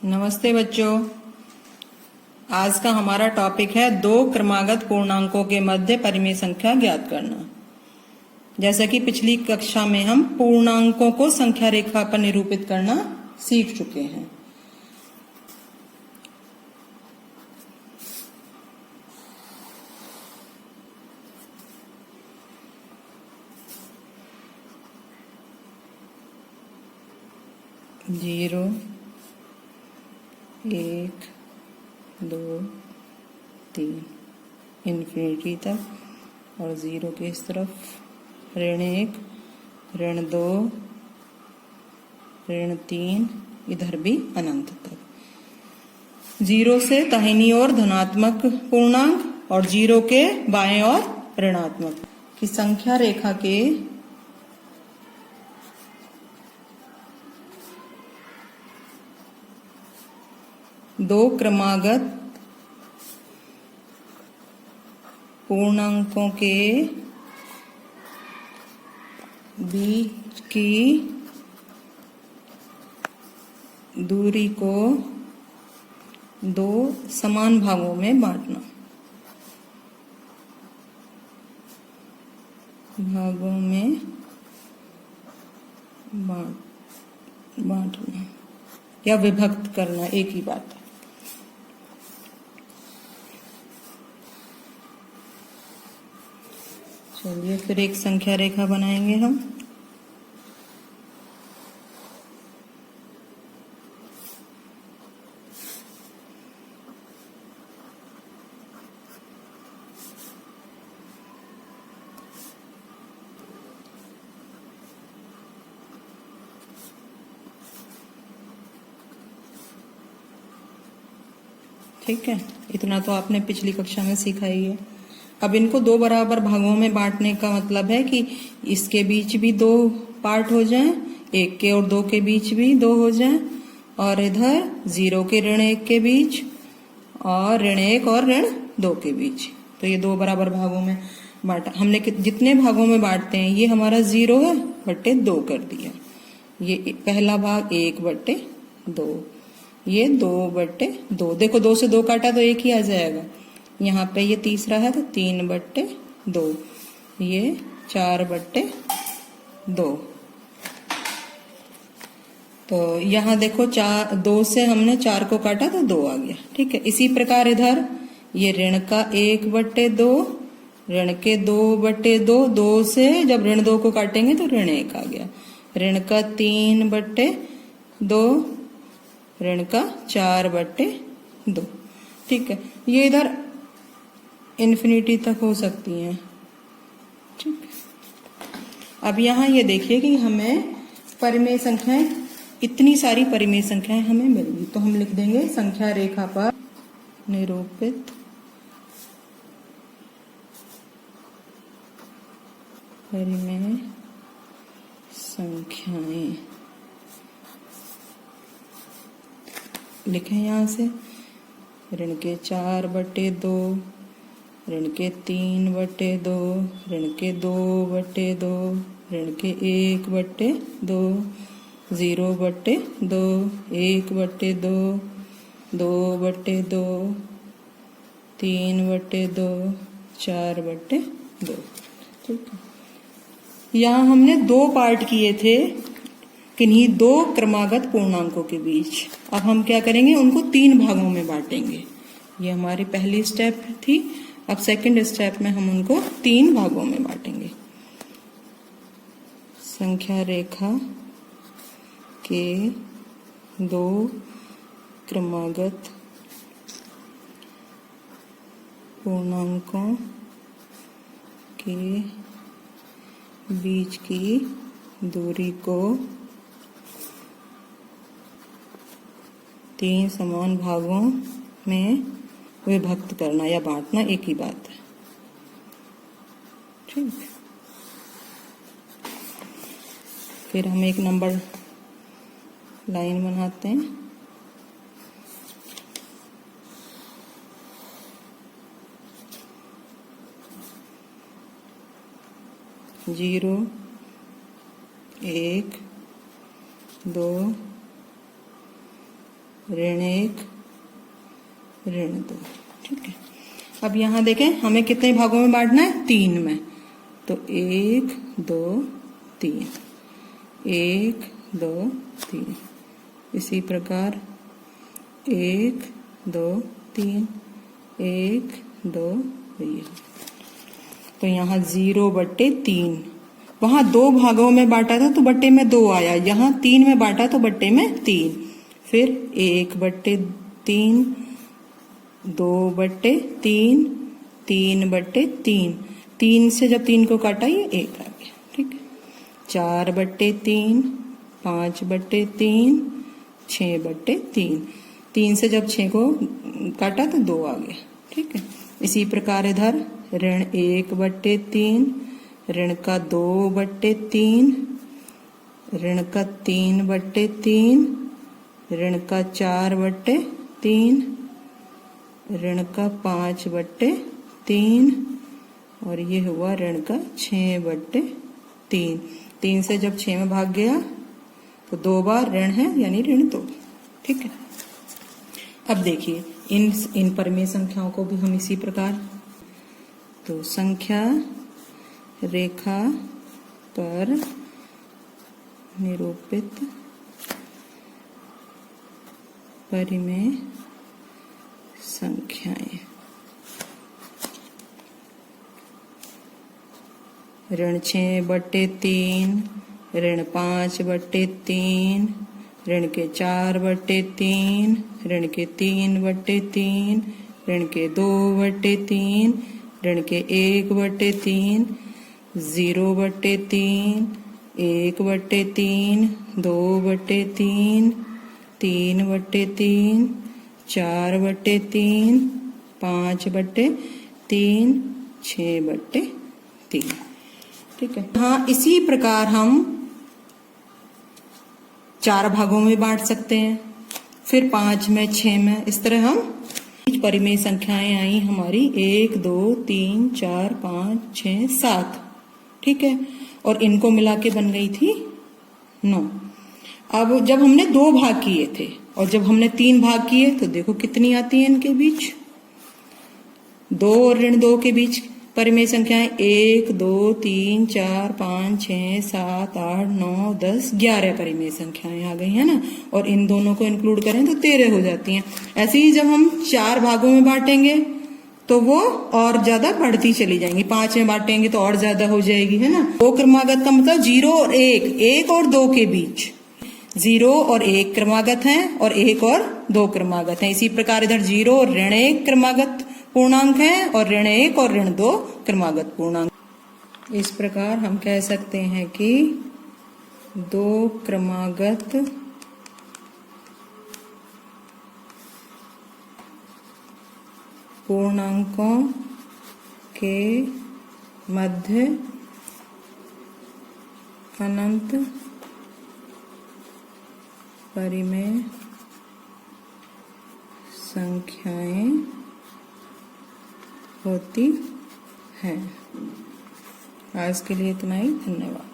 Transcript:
नमस्ते बच्चों। आज का हमारा टॉपिक है दो क्रमागत पूर्णांकों के मध्य परिमेय संख्या ज्ञात करना। जैसा कि पिछली कक्षा में हम पूर्णांकों को संख्या रेखा पर निरूपित करना सीख चुके हैं। जीरो, एक, दो, तीन, इन्फिनिटी तक और जीरो के इस तरफ ऋण एक, ऋण दो, ऋण तीन, इधर भी अनंत तक। जीरो से दाहिनी ओर धनात्मक पूर्णांक और जीरो के बाएं ओर ऋणात्मक की संख्या रेखा के दो क्रमागत पूर्णांकों के बीच की दूरी को दो समान भागों में बांटना। बांटना या विभक्त करना, एक ही बात है। चलिए फिर एक संख्या रेखा बनाएंगे हम। ठीक है, इतना तो आपने पिछली कक्षा में सीखा ही है। अब इनको दो बराबर भागों में बांटने का मतलब है कि इसके बीच भी दो पार्ट हो जाएं, एक के और दो के बीच भी दो हो जाएं, और इधर जीरो के ऋण एक के बीच और ऋण एक और ऋण दो के बीच। तो ये दो बराबर भागों में बांटा हमने। जितने भागों में बांटते हैं ये हमारा 0 है बट्टे 2 कर दिया। ये पहला भाग 1/2, ये 2/2। देखो 2 से 2 काटा तो 1 ही आ जाएगा। यहाँ पे ये तीसरा है तो 3/2, ये 4/2। तो यहाँ देखो 2 से हमने 4 को काटा तो 2 आ गया। ठीक है, इसी प्रकार इधर ये ऋण का 1/2, ऋण के 2/2, 2 से जब ऋण 2 को काटेंगे तो ऋण 1 आ गया। ऋण का 3/2, ऋण का 4/2। ठीक है, ये इधर इन्फिनिटी तक हो सकती हैं। ठीक है, अब यहाँ ये देखिए कि हमें परिमेय संख्याएं, इतनी सारी परिमेय संख्याएं हमें मिल गई। तो हम लिख देंगे संख्या रेखा पर निरूपित परिमेय संख्याएं। लिखें यहाँ से ऋण के 4/2, ऋण के 3/2, ऋण के 2/2, ऋण के 1/2, 0/2, 1/2, 2/2, 3/2, 4/2। ठीक है, यहाँ हमने दो पार्ट किए थे किन्हीं दो क्रमागत पूर्णांकों के बीच। अब हम क्या करेंगे, उनको 3 भागों में बांटेंगे। ये हमारी पहली स्टेप थी। अब सेकंड स्टेप में हम उनको 3 भागों में बांटेंगे। संख्या रेखा के दो क्रमागत पूर्णांकों के बीच की दूरी को 3 समान भागों में विभक्त करना या बांटना, एक ही बात है। ठीक, फिर हम एक नंबर लाइन बनाते हैं। जीरो, 1, 2, ऋण 1 ऋण 2। ठीक है, अब यहाँ देखें हमें कितने भागों में बांटना है, 3 में। तो 1 2 3, 1 2 3। इसी प्रकार 1 2 3, 1 2 ये। तो यहाँ 0/3, वहां 2 भागों में बांटा था तो बट्टे में 2 आया, यहाँ 3 में बांटा तो बट्टे में 3। फिर 1/3, 2/3, 3/3। 3 से जब 3 को काटा ये 1 आ गया। ठीक है, 4/3, 5/3, 6/3। 3 से जब 6 को काटा तो 2 आ गया। ठीक है, इसी प्रकार इधर ऋण 1/3, ऋण का 2/3, ऋण का 3/3, ऋण का 4/3, ऋण का 5/3 और ये हुआ ऋण का 6/3। 3 से जब 6 में भाग गया तो 2 बार ऋण है यानी ऋण 2। ठीक है, अब देखिए इन परिमेय संख्याओं को भी हम इसी प्रकार, तो संख्या रेखा पर निरूपित परिमेय संख्याएं। ऋण 6/3, ऋण 5/3, ऋण के 4/3, ऋण के 3/3, ऋण के 2/3, ऋण के 1/3, 0/3, 1/3, 2/3, 3/3, 4/3, 5/3, 6/3। ठीक है, हाँ इसी प्रकार हम 4 भागों में बांट सकते हैं, फिर 5 में, 6 में, इस तरह हम परिमेय संख्याएं आई हमारी 1 2 3 4 5 6 7। ठीक है, और इनको मिला के बन गई थी 9। अब जब हमने 2 भाग किए थे और जब हमने 3 भाग किए तो देखो कितनी आती है इनके बीच, 2 और ऋण 2 के बीच परिमेय संख्याएं 1 2 3 4 5 6 7 8 9 10 11 परिमेय संख्याएं आ गई है ना, और इन दोनों को इंक्लूड करें तो 13 हो जाती हैं। ऐसे ही जब हम 4 भागों में बांटेंगे तो वो और ज्यादा बढ़ती चली जाएंगी, 5 में बांटेंगे तो और ज्यादा हो जाएगी, है ना। 2 क्रमागत का मतलब 0 और 1, 1 और 2 के बीच 0 और 1 क्रमागत हैं और 1 और 2 क्रमागत हैं। इसी प्रकार इधर 0 और ऋण 1 क्रमागत पूर्णांक है और ऋण 1 और ऋण 2 क्रमागत पूर्णांक। इस प्रकार हम कह सकते हैं कि 2 क्रमागत पूर्णांकों के मध्य अनंत परिमेय संख्याएं होती हैं। आज के लिए इतना ही, धन्यवाद।